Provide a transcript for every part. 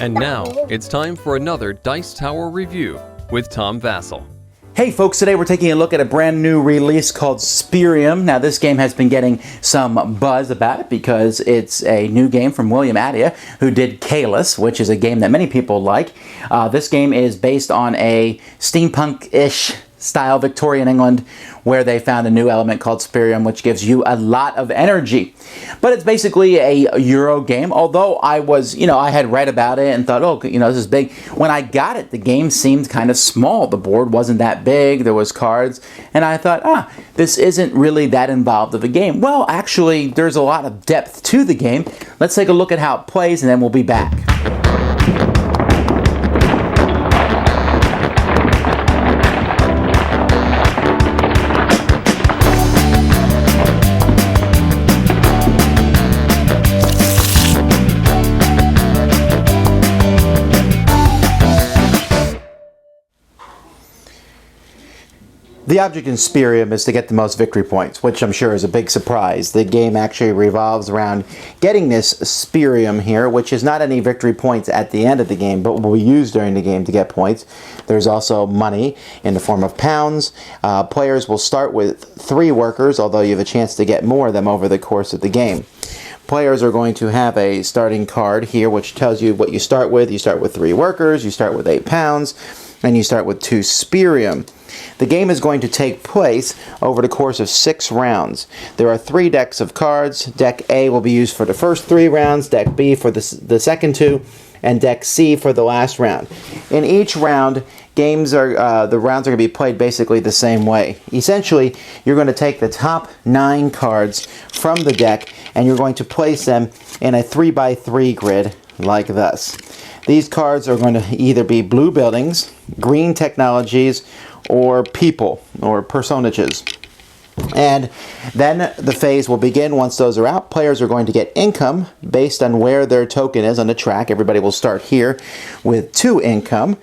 And now, it's time for another Dice Tower review with Tom Vasel. Hey folks, today we're taking a look at a brand new release called Spyrium. Now this game has been getting some buzz about it because it's a new game from William Attia, who did Kalis, which is a game that many people like. This game is based on a steampunk-ish style Victorian England, where they found a new element called Spyrium, which gives you a lot of energy. But it's basically a Euro game, although I had read about it and thought, oh, this is big. When I got it, the game seemed kind of small. The board wasn't that big, there was cards, and I thought, this isn't really that involved of a game. Well, actually, there's a lot of depth to the game. Let's take a look at how it plays, and then we'll be back. The object in Spyrium is to get the most victory points, which I'm sure is a big surprise. The game actually revolves around getting this Spyrium here, which is not any victory points at the end of the game, but will be used during the game to get points. There's also money in the form of pounds. Players will start with 3 workers, although you have a chance to get more of them over the course of the game. Players are going to have a starting card here, which tells you what you start with. You start with 3 workers, you start with 8 pounds, and you start with 2 Spyrium. The game is going to take place over the course of 6 rounds. There are 3 decks of cards. Deck A will be used for the first 3 rounds, Deck B for the second 2, and Deck C for the last round. In each round, the rounds are going to be played basically the same way. Essentially, you're going to take the top 9 cards from the deck, and you're going to place them in a 3x3 grid like this. These cards are going to either be blue buildings, green technologies, or people, or personages. And then the phase will begin. Once those are out, players are going to get income based on where their token is on the track. Everybody will start here with 2 income.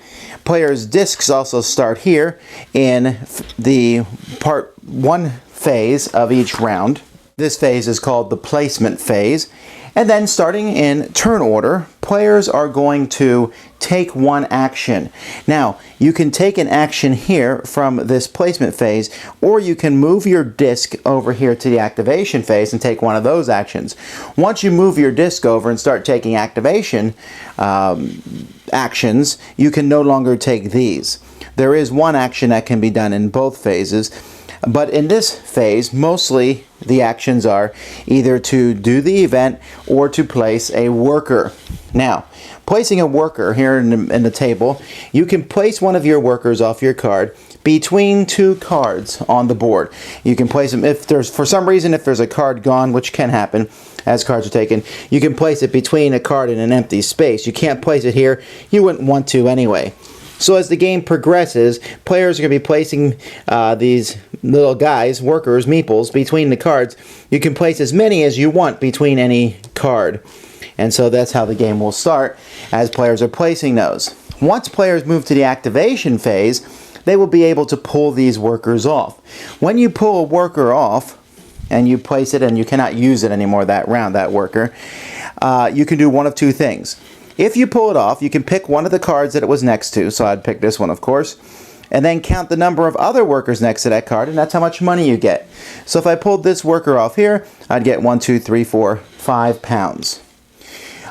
Players' discs also start here in the part 1 phase of each round. This phase is called the placement phase. And then starting in turn order, players are going to take 1 action. Now, you can take an action here from this placement phase, or you can move your disc over here to the activation phase and take one of those actions. Once you move your disc over and start taking activation actions, you can no longer take these. There is 1 action that can be done in both phases. But in this phase, mostly the actions are either to do the event or to place a worker. Now, placing a worker here in the table, you can place one of your workers off your card between 2 cards on the board. You can place them if there's, for some reason, if there's a card gone, which can happen as cards are taken, you can place it between a card and an empty space. You can't place it here. You wouldn't want to anyway. So as the game progresses, players are going to be placing these little guys, workers, meeples, between the cards. You can place as many as you want between any card. And so that's how the game will start as players are placing those. Once players move to the activation phase, they will be able to pull these workers off. When you pull a worker off, and you place it and you cannot use it anymore that round, that worker, you can do one of 2 things. If you pull it off, you can pick one of the cards that it was next to, so I'd pick this one, of course, and then count the number of other workers next to that card, and that's how much money you get. So if I pulled this worker off here, I'd get 1, 2, 3, 4, 5 pounds.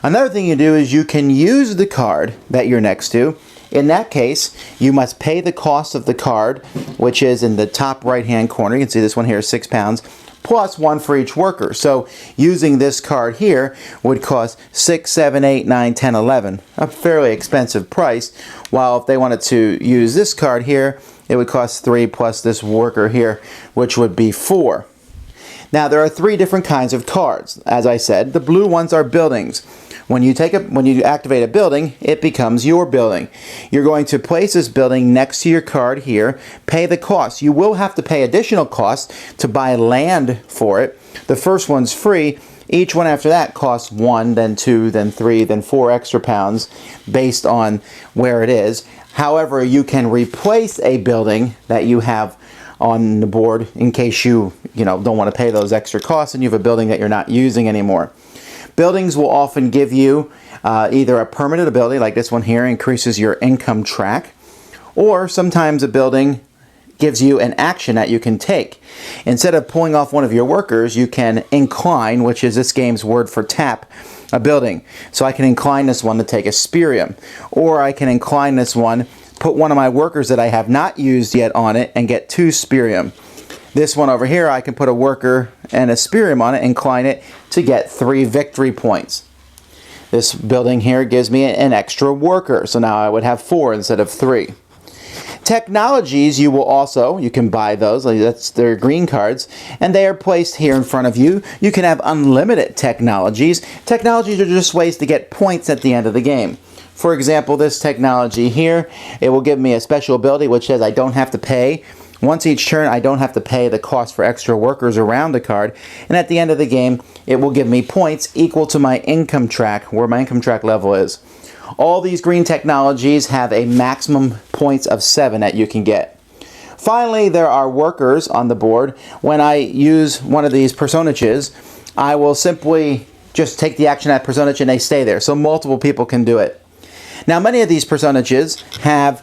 Another thing you do is you can use the card that you're next to. In that case, you must pay the cost of the card, which is in the top right-hand corner. You can see this one here is 6 pounds. Plus 1 for each worker. So using this card here would cost 6, 7, 8, 9, 10, 11. A fairly expensive price. While if they wanted to use this card here, it would cost 3 plus this worker here, which would be 4. Now there are 3 different kinds of cards. As I said, the blue ones are buildings. When you activate a building, it becomes your building. You're going to place this building next to your card here, pay the cost. You will have to pay additional costs to buy land for it. The first one's free. Each one after that costs 1, then 2, then 3, then 4 extra pounds based on where it is. However, you can replace a building that you have on the board in case you don't want to pay those extra costs and you have a building that you're not using anymore. Buildings will often give you either a permanent ability, like this one here, increases your income track, or sometimes a building gives you an action that you can take. Instead of pulling off one of your workers, you can incline, which is this game's word for tap, a building. So I can incline this one to take a Spyrium, or I can incline this one, put one of my workers that I have not used yet on it, and get 2 Spyrium. This one over here, I can put a worker and a Spyrium on it, incline it to get 3 victory points. This building here gives me an extra worker, so now I would have 4 instead of 3. Technologies, you can buy those, that's their green cards, and they are placed here in front of you. You can have unlimited technologies. Technologies are just ways to get points at the end of the game. For example, this technology here, it will give me a special ability which says I don't have to pay. Once each turn, I don't have to pay the cost for extra workers around the card, and at the end of the game, it will give me points equal to my income track, where my income track level is. All these green technologies have a maximum points of 7 that you can get. Finally, there are workers on the board. When I use one of these personages, I will simply just take the action at personage and they stay there, so multiple people can do it. Now, many of these personages have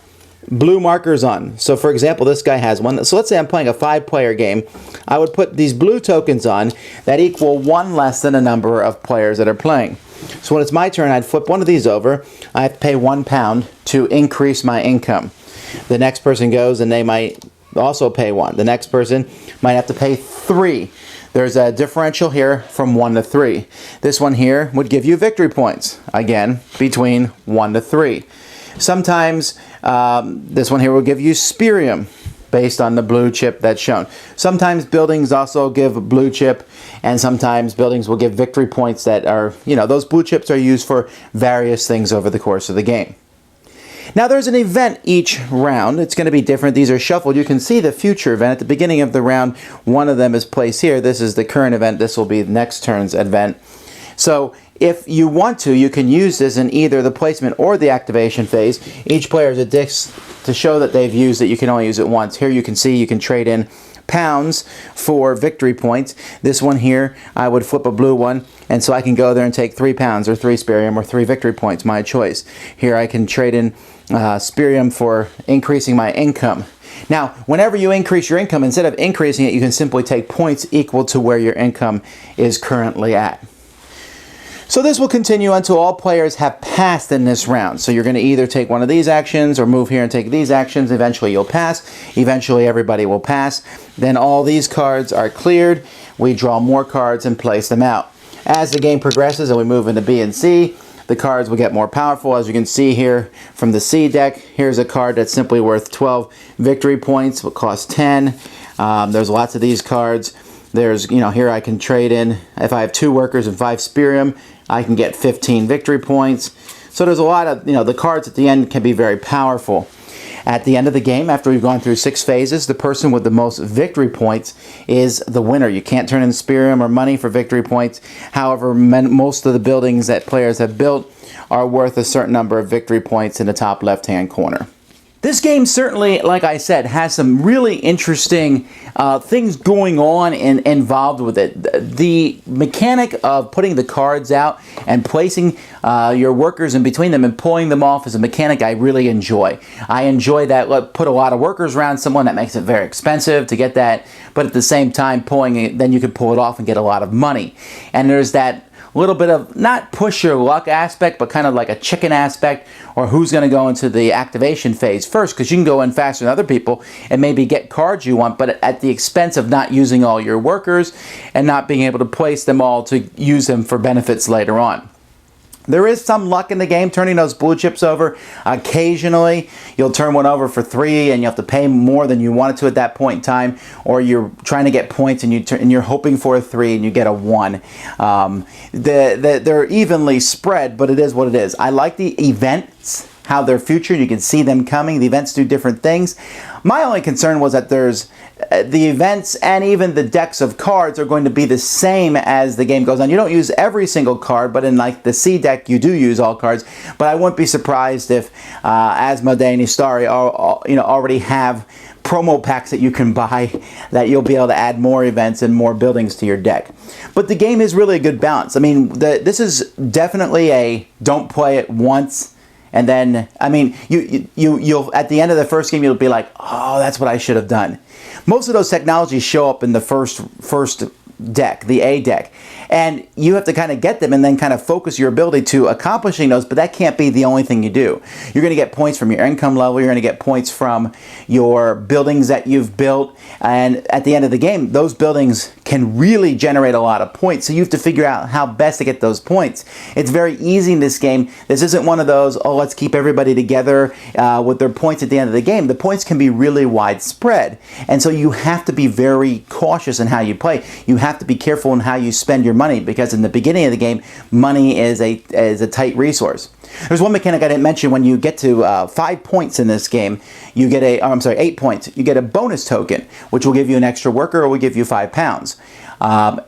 blue markers on. So for example, this guy has one. So let's say I'm playing a 5-player game. I would put these blue tokens on that equal 1 less than the number of players that are playing. So when it's my turn, I'd flip one of these over. I have to pay £1 to increase my income. The next person goes and they might also pay 1. The next person might have to pay 3. There's a differential here from 1 to 3. This one here would give you victory points, again, between 1 to 3. Sometimes this one here will give you Spyrium based on the blue chip that's shown. Sometimes buildings also give blue chip, and sometimes buildings will give victory points that are, those blue chips are used for various things over the course of the game. Now there's an event each round. It's going to be different. These are shuffled. You can see the future event at the beginning of the round. One of them is placed here. This is the current event. This will be the next turn's event. So if you want to, you can use this in either the placement or the activation phase. Each player has a disc to show that they've used it. You can only use it once. Here you can see you can trade in pounds for victory points. This one here, I would flip a blue one, and so I can go there and take 3 pounds or 3 Spyrium or 3 victory points, my choice. Here I can trade in Spyrium for increasing my income. Now, whenever you increase your income, instead of increasing it, you can simply take points equal to where your income is currently at. So this will continue until all players have passed in this round. So you're going to either take one of these actions or move here and take these actions. Eventually you'll pass. Eventually everybody will pass. Then all these cards are cleared. We draw more cards and place them out. As the game progresses and we move into B and C, the cards will get more powerful. As you can see here from the C deck, here's a card that's simply worth 12 victory points, will cost 10. There's lots of these cards. There's, here I can trade in, if I have 2 workers and 5 Spyrium, I can get 15 victory points. So there's a lot of, the cards at the end can be very powerful. At the end of the game, after we've gone through 6 phases, the person with the most victory points is the winner. You can't turn in Spyrium or money for victory points. However, most of the buildings that players have built are worth a certain number of victory points in the top left-hand corner. This game certainly, like I said, has some really interesting things going on and involved with it. The mechanic of putting the cards out and placing your workers in between them and pulling them off is a mechanic I really enjoy. I enjoy that. Put a lot of workers around someone, that makes it very expensive to get that, but at the same time pulling it, then you can pull it off and get a lot of money. And there's that little bit of, not push your luck aspect, but kind of like a chicken aspect, or who's going to go into the activation phase first, because you can go in faster than other people and maybe get cards you want, but at the expense of not using all your workers and not being able to place them all to use them for benefits later on. There is some luck in the game turning those blue chips over. Occasionally, you'll turn one over for 3 and you have to pay more than you wanted to at that point in time, or you're trying to get points and you're hoping for a 3 and you get a 1. They're evenly spread, but it is what it is. I like the events, how they're featured. You can see them coming. The events do different things. My only concern was that there's the events and even the decks of cards are going to be the same as the game goes on. You don't use every single card, but in like the C deck, you do use all cards. But I wouldn't be surprised if Asmodee and Istari already have promo packs that you can buy that you'll be able to add more events and more buildings to your deck. But the game is really a good balance. I mean, this is definitely a don't play it once and then, I mean, you'll at the end of the first game you'll be like, oh, that's what I should have done. Most of those technologies show up in the first deck, the A deck, and you have to kind of get them and then kind of focus your ability to accomplishing those, but that can't be the only thing you do. You're going to get points from your income level, you're going to get points from your buildings that you've built, and at the end of the game, those buildings can really generate a lot of points, so you have to figure out how best to get those points. It's very easy in this game. This isn't one of those, oh, let's keep everybody together with their points at the end of the game. The points can be really widespread, and so you have to be very cautious in how you play. You have to be careful in how you spend your money, because in the beginning of the game, money is a tight resource. There's one mechanic I didn't mention. When you get to 5 points in this game, you get 8 points. You get a bonus token, which will give you an extra worker or will give you £5.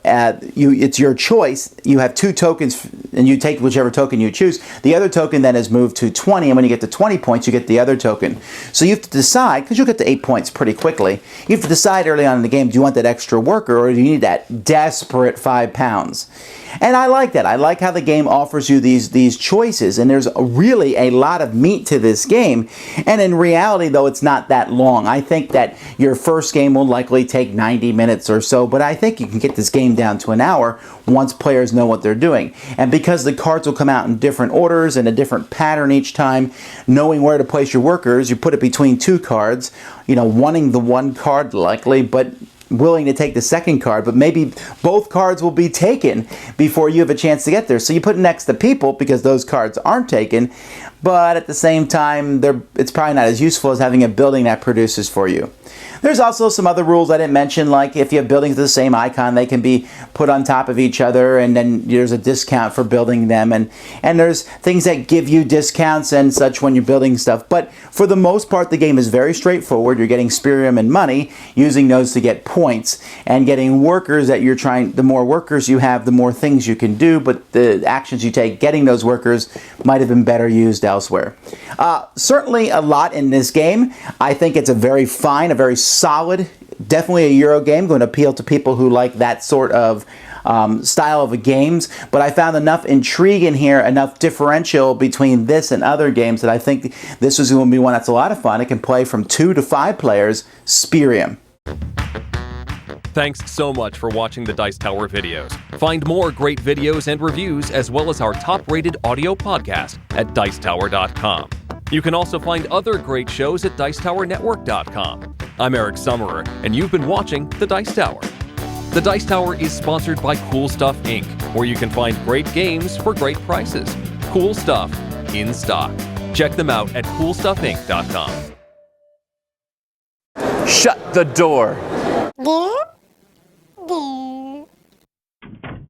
It's your choice. You have 2 tokens, and you take whichever token you choose. The other token then is moved to 20, and when you get to 20 points, you get the other token. So you have to decide, because you'll get to 8 points pretty quickly, you have to decide early on in the game, do you want that extra worker, or do you need that desperate £5? And I like that. I like how the game offers you these choices, and there's really a lot of meat to this game. And in reality, though, it's not that long. I think that your first game will likely take 90 minutes or so, but I think you can get this game down to an hour once players know what they're doing. And because the cards will come out in different orders and a different pattern each time, knowing where to place your workers, you put it between 2 cards, wanting the one card likely, but willing to take the second card, but maybe both cards will be taken before you have a chance to get there. So you put it next to people because those cards aren't taken, but at the same time, it's probably not as useful as having a building that produces for you. There's also some other rules I didn't mention, like if you have buildings with the same icon, they can be put on top of each other, and then there's a discount for building them, and there's things that give you discounts and such when you're building stuff. But for the most part, the game is very straightforward. You're getting Spyrium and money, using those to get points, and getting workers that you're trying. The more workers you have, the more things you can do, but the actions you take getting those workers might have been better used elsewhere. Certainly a lot in this game. I think it's a very fine, a very solid, definitely a Euro game, going to appeal to people who like that sort of style of games, but I found enough intrigue in here, enough differential between this and other games that I think this is going to be one that's a lot of fun. It can play from 2 to 5 players. Spyrium. Thanks so much for watching the Dice Tower videos. Find more great videos and reviews, as well as our top-rated audio podcast at Dicetower.com. You can also find other great shows at Dicetowernetwork.com. I'm Eric Summerer, and you've been watching The Dice Tower. The Dice Tower is sponsored by Cool Stuff Inc., where you can find great games for great prices. Cool stuff in stock. Check them out at CoolStuffInc.com. Shut the door. Dear.